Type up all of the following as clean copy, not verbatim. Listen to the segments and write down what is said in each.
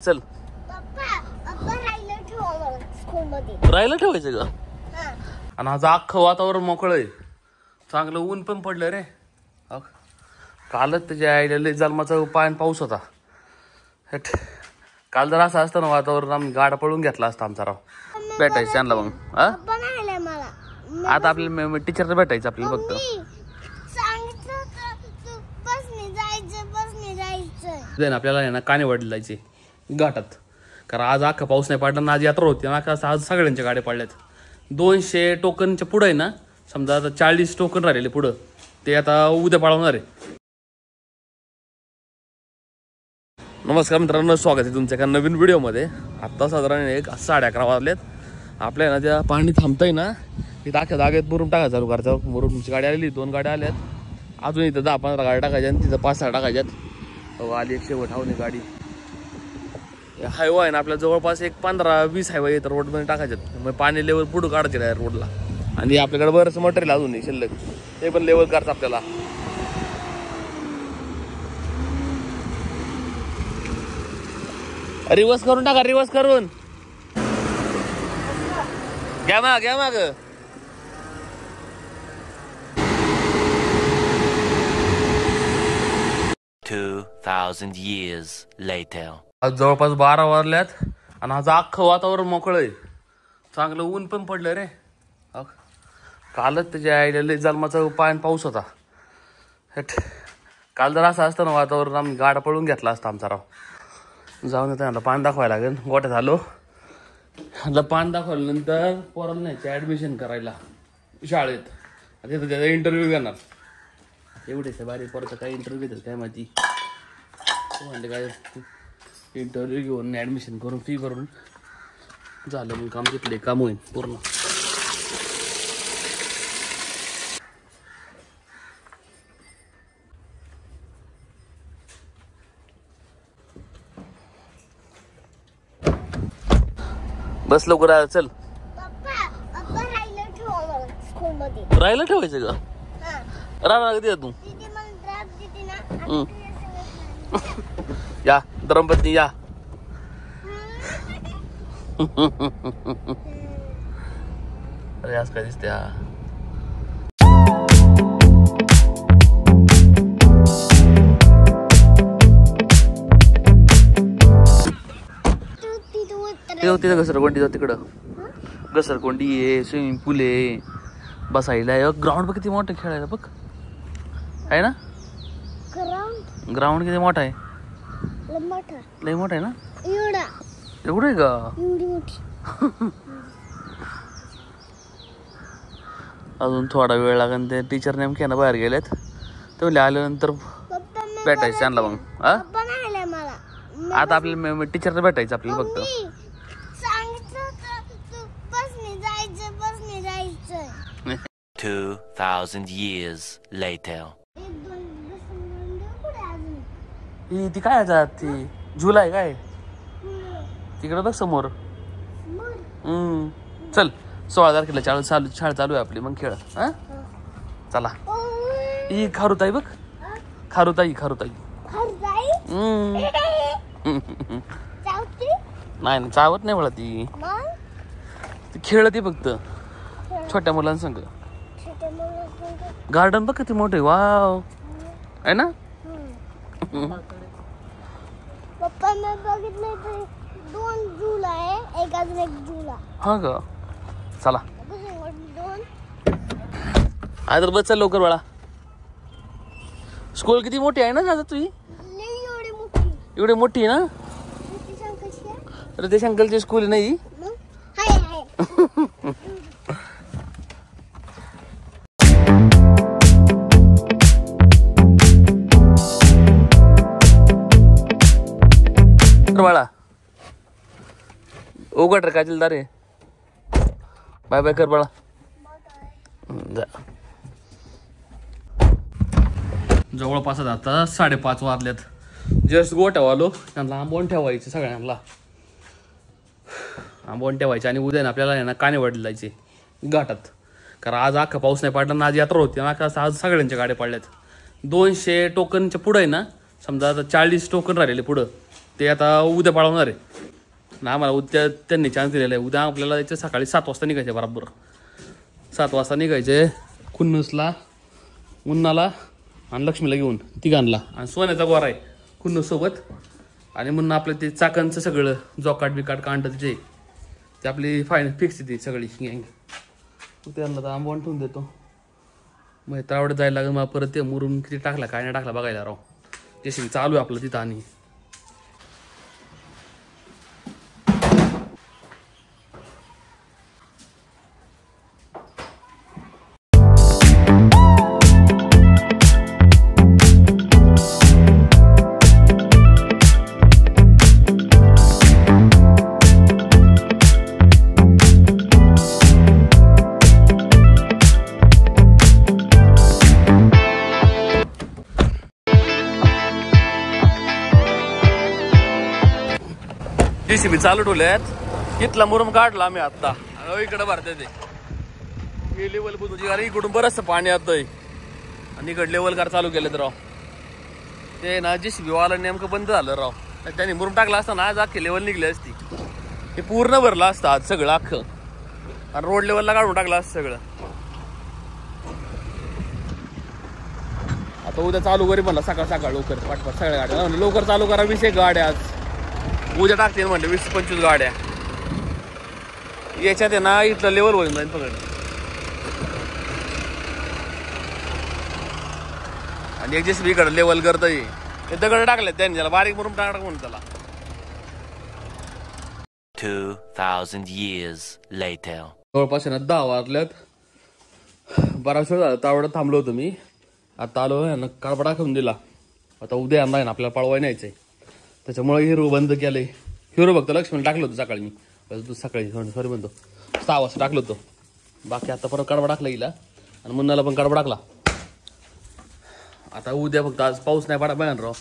चल राहिलं ठेवायचं का? आणि आज अख्खं वातावरण मोकळं आहे, चांगलं ऊन पण पडलं रे. कालच त्याच्या आईला जन्माचा पाय पाऊस होता. काल जर असं असतं ना वातावरण, आम्ही गाडा पळून घेतला असता आमचा राव. भेटायचं त्यांना मग. आता आपल्याला टीचरला भेटायचं आपल्याला फक्त. आपल्याला आहे ना कानेवाडी जायचे घाटात, कारण आज अख्खा पाऊस नाही पडला ना, आज यात्रा होती ना. आज सगळ्यांच्या गाड्या पडल्यात. 200 टोकनच्या पुढं आहे ना, समजा आता 40 टोकन राहिलेले पुढं, ते आता उद्या पळवणार आहे. नमस्कार मित्रांनो, स्वागत आहे तुमच्या एका नवीन व्हिडिओमध्ये. आत्ता साधारण 11:30 वाजलेत. आपल्या ना त्या पाणी थांबतंय ना, इथं अख्ख्या जागेत मुरुम टाकायचं चालू करायचं. मुरुमची गाडी आलेली, 2 गाड्या आल्यात. अजून इथं 10-15 गाड्या टाकायच्या आणि तिथं 5-6 टाकायच्यात. आली एक शेवट हावणी गाडी. हायवा आहे ना आपल्या जवळपास एक 15-20 हायवा येतं रोडमध्ये टाकायच्यात. मग पाणी लेवल पुढं काढायचे आहे रोडला. आणि आपल्याकडे बरंच मटेरियल अजून शिल्लक, ते पण लेवल करायचं आपल्याला. रिवर्स करून टाका, रिवर्स करून घ्या माग, घ्या माग. आज जवळपास 12 वाजल्यात आणि आज अख्खं वातावरण मोकळं आहे, चांगलं ऊन पण पडलं रे. कालच त्याच्या आईला जन्माचा पाय पाऊस होता. काल जर असं असतं ना वातावरण, आम्ही गाडा पळून घेतला असता आमचा राव. जाऊन त्यांना पान दाखवायला लागेल. गोठ्यात आलो, पान दाखवल्यानंतर पोराला न्यायचं ॲडमिशन करायला शाळेत. तिथं त्याचा इंटरव्ह्यू घेणार. एवढेच बारी पोराचं काय इंटरव्ह्यू घेतात काय माहिती. म्हणले काय इंटरव्ह्यू घेऊन ॲडमिशन करून फी भरून झालं मग काम, तिथले काम होईल पूर्ण. बस लवकर आला. चल राहिलं ठेवायचं का? राहणार कधी तू? या द्रौपदी या. अरे आज काय दिसते हा. तिथं घसरकोंडी जाऊ, तिकडं घसरकोंडी आहे, स्विमिंग पूल आहे, बसायला ग्राउंड बघ किती मोठं, खेळायला बघ आहे ना. ग्राउंड किती मोठा आहे, लय मोठा आहे ना. एवढं आहे का? अजून थोडा वेळ लागेल. ते टीचर नेमके ना बाहेर गेलेत, ते आल्यानंतर भेटायचं त्यांना मग. आता आपल्याला टीचरला भेटायचं आपल्याला फक्त. ती काय ती झुला आहे काय तिकडं बघ समोर. चल 16 तारखेला शाळा चालू आहे आपली, मग खेळ. हा चला. ही खारुताई बघ, खारुताई नाही चावत नाही मला ती खेळती फक्त छोट्या मुलांसंग. गार्डन बघ किती मोठे, वाव आहे ना. पप्पा मी बघितलं तर 2 झुला आहे, एक अजून एक झुला. हा का? चला आता बस चल लवकर बाळा. स्कूल किती मोठी आहे ना दादा तुझी? एवढी मोठी आहे ना. रतेश अंकलची स्कूल नाही. बाळा उघड रे काजलदार आहे. बाय बाय कर बाळा. जवळपास आता 5:30 वाजल्यात. जस्ट गोठ्यावर आलो. त्यांना आंबवून ठेवायचे, सगळ्यांना आंबवून ठेवायचे. आणि उद्या आपल्याला आहे ना कानेवाडी जायचे घाटात, कारण आज अख्खा पाऊस नाही पडला ना, आज यात्रा होती ना. आज सगळ्यांच्या गाड्या पडल्यात. 200 टोकनच्या पुढं आहे ना, समजा आता 40 टोकन राहिलेले पुढं, ते आता उद्या पळवणार आहे ना. आम्हाला उद्या त्यांनी चान्स दिलेला आहे. उद्या आपल्याला याच्या सकाळी 7 वाजता निघायचे, बरोबर 7 वाजता निघायचे. खुन्नसला, मुन्नाला आणि लक्ष्मीला घेऊन तिघांना, आणि सोन्याचा गोरा आहे खुन्नस सोबत. आणि मुन्ना आपलं ते चाकांचं सगळं जॉकाट बिकाट कांड ते आपली फायनल फिक्स ती सगळी गँग. त्यांना तर आंबवण ठेवून देतो. मग त्यावढं जायला लागेल मला परत. ते मुरुम किती टाकला काय नाही टाकला बघायला राव. जेसीबी चालू आहे आपलं तिथं. आणि जेसीबी चालू ठेवल्यात. इथला मुरुम काढला आम्ही आता. इकडे भरते ते हे लेवल बुजूची, कारण इकडून बरंचसं पाणी येतंय आणि इकडे लेवल कार चालू केलेत राव. ते ना जेसीबी वाला नेमकं बंद झालं राव. त्यांनी मुरुम टाकला असता ना आज अख्खी लेवल निघली असती. हे पूर्ण भरलं असतं आज सगळं अख्खं, आणि रोड लेवलला काढून टाकलं असतं सगळं. आता उद्या चालू करी म्हणलं सकाळ सकाळ लवकर पाठपाठ सगळ्या गाड्या लवकर चालू करा. 20 गाड्या आज उद्या टाकते म्हणले, 20-25 गाड्या. याच्यात आहे ना इथलं लेवल होईल जाईल पकड. आणि एक जेसीबी इकडे लेवल करतंय. ते दगड टाकले त्यांनी, त्याला बारीक मुरुम टाक म्हणून त्याला. 2000 years later. जवळपास 10 वाजल्यात. बराच वेळ झाला तावडं थांबलो होतो मी. आता आलो यांना काळपा टाकून दिला. आता उद्या यंदा आहे ना आपल्याला पळवाय न्यायचंय, त्याच्यामुळे हिरो बंद केलंय. हिरो बघतो लक्ष्मण टाकलं होतं सकाळी मी. सकाळी सॉरी म्हणतो 6 वाजता टाकलं होतं. बाकी आता परत कडबा टाकला गेला, आणि मुन्नाला पण कडबा टाकला. आता उद्या फक्त आज पाऊस नाही पडा पाहिजे राव.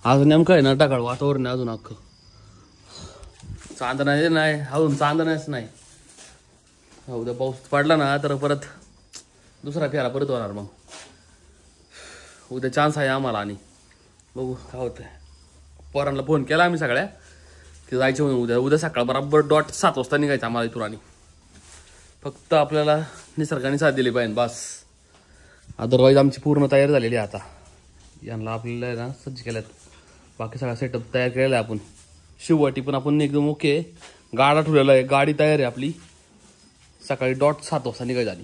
आज नेमकं आहे ना टाकाळ वातावरण आहे अजून अख्खं. चांदणा नाही अजून, चांदणाच नाही. उद्या पाऊस पडला ना तर परत दुसरा फेरा परत होणार. मग उद्या चान्स आहे आम्हाला, आणि बघू काय होतंय. पोरांना फोन केला आम्ही सगळ्या की जायचं म्हणून. उद्या सकाळ बरोबर डॉट 7 वाजता निघायचं आम्हाला इथून. आणि फक्त आपल्याला निसर्गाने साथ दिली पाहिजे बस. अदरवाईज आमची पूर्ण तयारी झालेली आहे. आता यांना आपल्याला ना सज्ज केल्यात. बाकी सगळा सेटअप तयार केलेला आहे आपण. शिववाटी पण आपण एकदम ओके. गाडा ठेवलेला आहे, गाडी तयार आहे आपली. सकाळी डॉट 7 वाजता निघायची झाली.